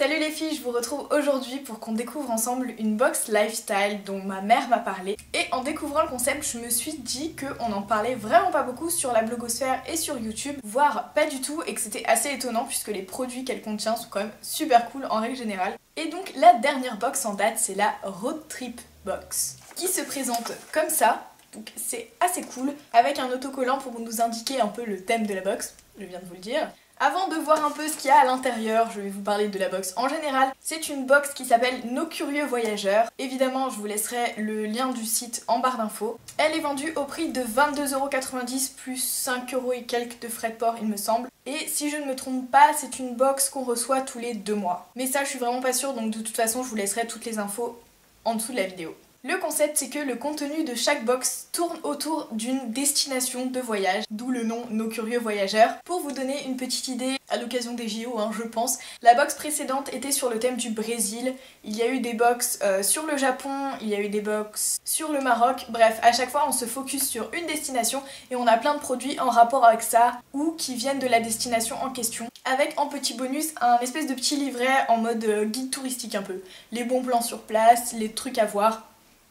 Salut les filles, je vous retrouve aujourd'hui pour qu'on découvre ensemble une box lifestyle dont ma mère m'a parlé. Et en découvrant le concept, je me suis dit qu'on en parlait vraiment pas beaucoup sur la blogosphère et sur YouTube, voire pas du tout, et que c'était assez étonnant puisque les produits qu'elle contient sont quand même super cool en règle générale. Et donc la dernière box en date, c'est la Road Trip Box, qui se présente comme ça. Donc c'est assez cool, avec un autocollant pour nous indiquer un peu le thème de la box, je viens de vous le dire. Avant de voir un peu ce qu'il y a à l'intérieur, je vais vous parler de la box en général. C'est une box qui s'appelle Nos Curieux Voyageurs. Évidemment, je vous laisserai le lien du site en barre d'infos. Elle est vendue au prix de 22,90€ plus 5€ et quelques de frais de port, il me semble. Et si je ne me trompe pas, c'est une box qu'on reçoit tous les 2 mois. Mais ça, je suis vraiment pas sûre, donc de toute façon, je vous laisserai toutes les infos en dessous de la vidéo. Le concept, c'est que le contenu de chaque box tourne autour d'une destination de voyage, d'où le nom Nos Curieux Voyageurs. Pour vous donner une petite idée, à l'occasion des JO, je pense, la box précédente était sur le thème du Brésil, il y a eu des box sur le Japon, il y a eu des box sur le Maroc, bref, à chaque fois on se focus sur une destination et on a plein de produits en rapport avec ça ou qui viennent de la destination en question, avec en petit bonus un espèce de petit livret en mode guide touristique un peu, les bons plans sur place, les trucs à voir.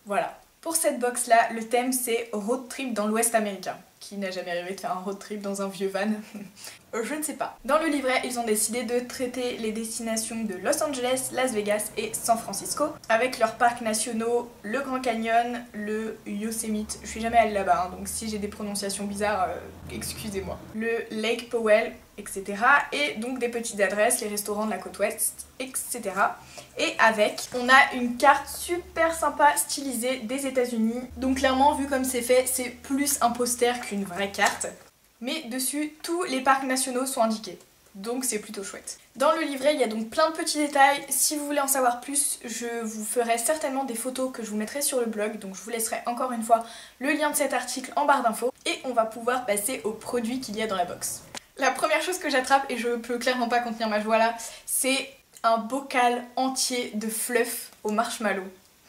Voilà. Pour cette box là, le thème c'est road trip dans l'ouest américain. Qui n'a jamais rêvé de faire un road trip dans un vieux van? Je ne sais pas. Dans le livret, ils ont décidé de traiter les destinations de Los Angeles, Las Vegas et San Francisco, avec leurs parcs nationaux, le Grand Canyon, le Yosemite, je suis jamais allée là-bas, donc si j'ai des prononciations bizarres, excusez-moi. Le Lake Powell, etc. Et donc des petites adresses, les restaurants de la côte ouest, etc. Et avec, on a une carte super sympa stylisée des États-Unis. Donc clairement, vu comme c'est fait, c'est plus un poster qu'une vraie carte. Mais dessus, tous les parcs nationaux sont indiqués. Donc c'est plutôt chouette. Dans le livret, il y a donc plein de petits détails. Si vous voulez en savoir plus, je vous ferai certainement des photos que je vous mettrai sur le blog. Donc je vous laisserai encore une fois le lien de cet article en barre d'infos. Et on va pouvoir passer aux produits qu'il y a dans la box. La première chose que j'attrape, et je peux clairement pas contenir ma joie là, c'est un bocal entier de fluff au marshmallow.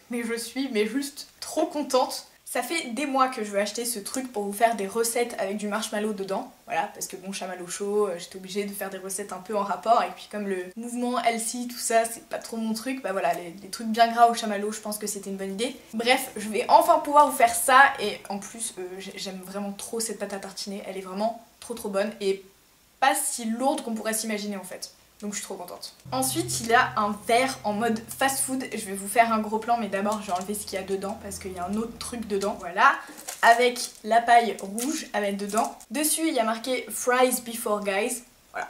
Mais je suis juste trop contente. Ça fait des mois que je veux acheter ce truc pour vous faire des recettes avec du marshmallow dedans. Voilà, parce que bon, chamallow chaud, j'étais obligée de faire des recettes un peu en rapport. Et puis comme le mouvement healthy, tout ça, c'est pas trop mon truc, bah voilà, les trucs bien gras au chamallow, je pense que c'était une bonne idée. Bref, je vais enfin pouvoir vous faire ça. Et en plus, j'aime vraiment trop cette pâte à tartiner. Elle est vraiment trop bonne et pas si lourde qu'on pourrait s'imaginer en fait. Donc je suis trop contente. Ensuite, il y a un verre en mode fast food. Je vais vous faire un gros plan, mais d'abord je vais enlever ce qu'il y a dedans parce qu'il y a un autre truc dedans. Voilà, avec la paille rouge à mettre dedans. Dessus, il y a marqué Fries Before Guys. Voilà,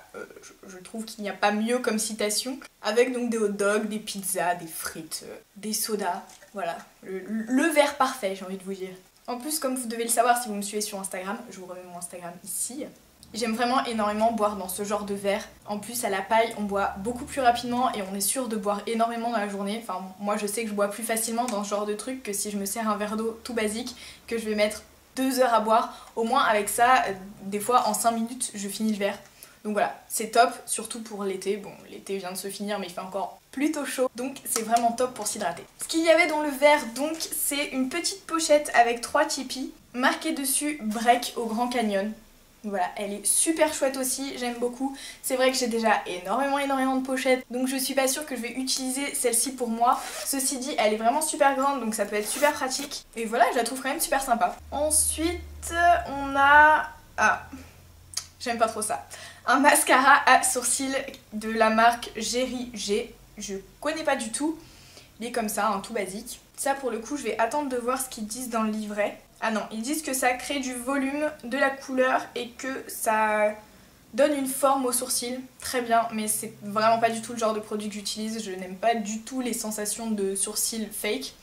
je trouve qu'il n'y a pas mieux comme citation. Avec donc des hot dogs, des pizzas, des frites, des sodas. Voilà, le verre parfait, j'ai envie de vous dire. En plus, comme vous devez le savoir si vous me suivez sur Instagram, je vous remets mon Instagram ici. J'aime vraiment énormément boire dans ce genre de verre. En plus à la paille on boit beaucoup plus rapidement et on est sûr de boire énormément dans la journée. Enfin moi je sais que je bois plus facilement dans ce genre de truc que si je me sers un verre d'eau tout basique que je vais mettre 2 heures à boire. Au moins avec ça, des fois en 5 minutes je finis le verre. Donc voilà, c'est top, surtout pour l'été. Bon, l'été vient de se finir mais il fait encore plutôt chaud, donc c'est vraiment top pour s'hydrater. Ce qu'il y avait dans le verre donc, c'est une petite pochette avec 3 Tipeee, marqué dessus Break au Grand Canyon. Voilà, elle est super chouette aussi, j'aime beaucoup. C'est vrai que j'ai déjà énormément de pochettes, donc je suis pas sûre que je vais utiliser celle-ci pour moi. Ceci dit, elle est vraiment super grande, donc ça peut être super pratique. Et voilà, je la trouve quand même super sympa. Ensuite, on a... Ah, j'aime pas trop ça. Un mascara à sourcils de la marque Jerry G. Je connais pas du tout. Il est comme ça, tout basique. Ça pour le coup, je vais attendre de voir ce qu'ils disent dans le livret. Ah non, ils disent que ça crée du volume, de la couleur et que ça donne une forme aux sourcils. Très bien, mais c'est vraiment pas du tout le genre de produit que j'utilise. Je n'aime pas du tout les sensations de sourcils fake.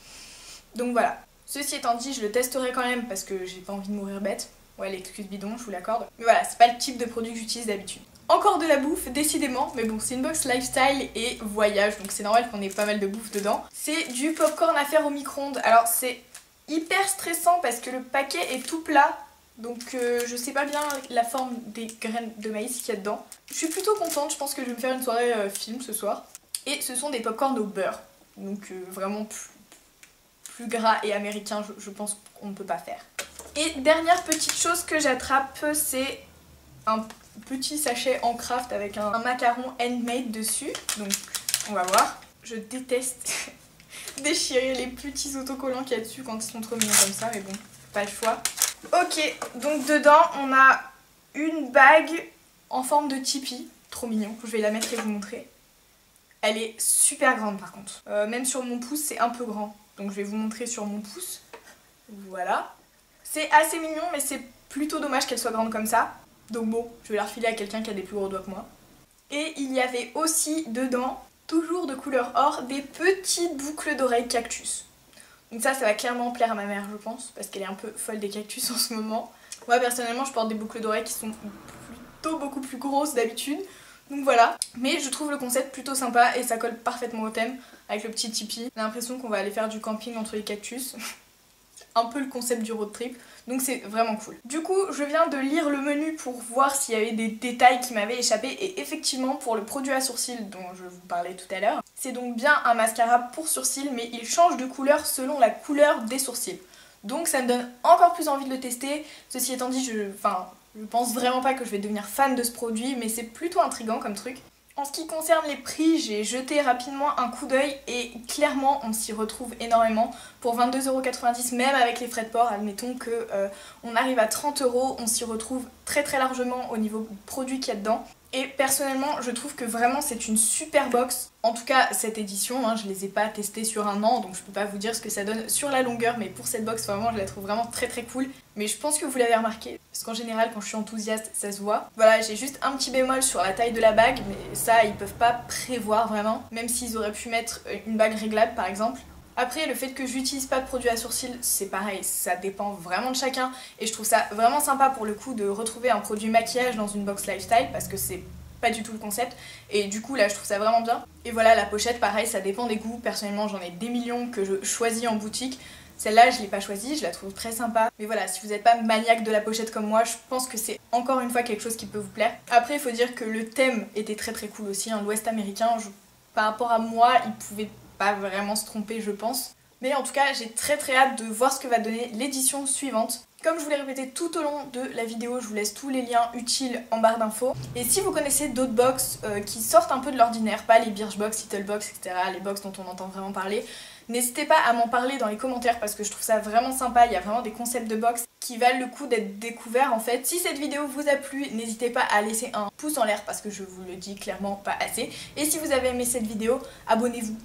Donc voilà. Ceci étant dit, je le testerai quand même parce que j'ai pas envie de mourir bête. Ouais, l'excuse bidon, je vous l'accorde. Mais voilà, c'est pas le type de produit que j'utilise d'habitude. Encore de la bouffe, décidément, mais bon, c'est une box lifestyle et voyage, donc c'est normal qu'on ait pas mal de bouffe dedans. C'est du popcorn à faire au micro-ondes. Alors c'est hyper stressant parce que le paquet est tout plat, donc je sais pas bien la forme des graines de maïs qu'il y a dedans. Je suis plutôt contente, je pense que je vais me faire une soirée film ce soir. Et ce sont des popcorn au beurre, donc vraiment plus gras et américain, je pense qu'on ne peut pas faire. Et dernière petite chose que j'attrape, c'est un petit sachet en craft avec un macaron handmade dessus. Donc on va voir. Je déteste déchirer les petits autocollants qu'il y a dessus quand ils sont trop mignons comme ça, mais bon, pas le choix. Ok, donc dedans on a une bague en forme de tipi, trop mignon, je vais la mettre et vous montrer. Elle est super grande par contre, même sur mon pouce c'est un peu grand, donc je vais vous montrer sur mon pouce. Voilà, c'est assez mignon mais c'est plutôt dommage qu'elle soit grande comme ça, donc bon, je vais la refiler à quelqu'un qui a des plus gros doigts que moi. Et il y avait aussi dedans, toujours de couleur or, des petites boucles d'oreilles cactus. Donc ça va clairement plaire à ma mère je pense, parce qu'elle est un peu folle des cactus en ce moment. Moi personnellement je porte des boucles d'oreilles qui sont plutôt beaucoup plus grosses d'habitude. Donc voilà, mais je trouve le concept plutôt sympa et ça colle parfaitement au thème avec le petit tipi. J'ai l'impression qu'on va aller faire du camping entre les cactus. Un peu le concept du road trip, donc c'est vraiment cool. Du coup, je viens de lire le menu pour voir s'il y avait des détails qui m'avaient échappé et effectivement pour le produit à sourcils dont je vous parlais tout à l'heure, c'est donc bien un mascara pour sourcils mais il change de couleur selon la couleur des sourcils. Donc ça me donne encore plus envie de le tester. Ceci étant dit, je pense vraiment pas que je vais devenir fan de ce produit mais c'est plutôt intriguant comme truc. En ce qui concerne les prix, j'ai jeté rapidement un coup d'œil et clairement on s'y retrouve énormément. Pour 22,90 € même avec les frais de port, admettons que on arrive à 30 €, on s'y retrouve très largement au niveau du produit qu'il y a dedans. Et personnellement je trouve que vraiment c'est une super box. En tout cas cette édition, je les ai pas testées sur un an donc je peux pas vous dire ce que ça donne sur la longueur, mais pour cette box vraiment je la trouve vraiment très cool. Mais je pense que vous l'avez remarqué parce qu'en général quand je suis enthousiaste ça se voit. Voilà, j'ai juste un petit bémol sur la taille de la bague mais ça ils peuvent pas prévoir vraiment, même s'ils auraient pu mettre une bague réglable par exemple. Après, le fait que j'utilise pas de produit à sourcils, c'est pareil, ça dépend vraiment de chacun et je trouve ça vraiment sympa pour le coup de retrouver un produit maquillage dans une box lifestyle parce que c'est pas du tout le concept et du coup là je trouve ça vraiment bien. Et voilà, la pochette pareil, ça dépend des goûts, personnellement j'en ai des millions que je choisis en boutique. Celle-là je l'ai pas choisie, je la trouve très sympa. Mais voilà, si vous n'êtes pas maniaque de la pochette comme moi, je pense que c'est encore une fois quelque chose qui peut vous plaire. Après il faut dire que le thème était très cool aussi, l'Ouest américain, par rapport à moi il pouvait pas vraiment se tromper je pense. Mais en tout cas j'ai très hâte de voir ce que va donner l'édition suivante. Comme je vous l'ai répété tout au long de la vidéo, je vous laisse tous les liens utiles en barre d'infos. Et si vous connaissez d'autres box qui sortent un peu de l'ordinaire, pas les Birchbox, Littlebox, etc., les box dont on entend vraiment parler, n'hésitez pas à m'en parler dans les commentaires parce que je trouve ça vraiment sympa, il y a vraiment des concepts de box qui valent le coup d'être découverts en fait. Si cette vidéo vous a plu, n'hésitez pas à laisser un pouce en l'air parce que je vous le dis clairement pas assez. Et si vous avez aimé cette vidéo, abonnez-vous.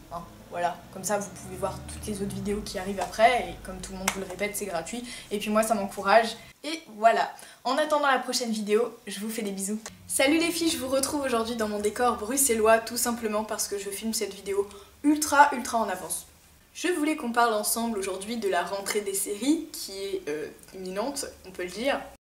Voilà, comme ça vous pouvez voir toutes les autres vidéos qui arrivent après et comme tout le monde vous le répète, c'est gratuit. Et puis moi ça m'encourage. Et voilà, en attendant la prochaine vidéo, je vous fais des bisous. Salut les filles, je vous retrouve aujourd'hui dans mon décor bruxellois tout simplement parce que je filme cette vidéo ultra en avance. Je voulais qu'on parle ensemble aujourd'hui de la rentrée des séries qui est imminente, on peut le dire.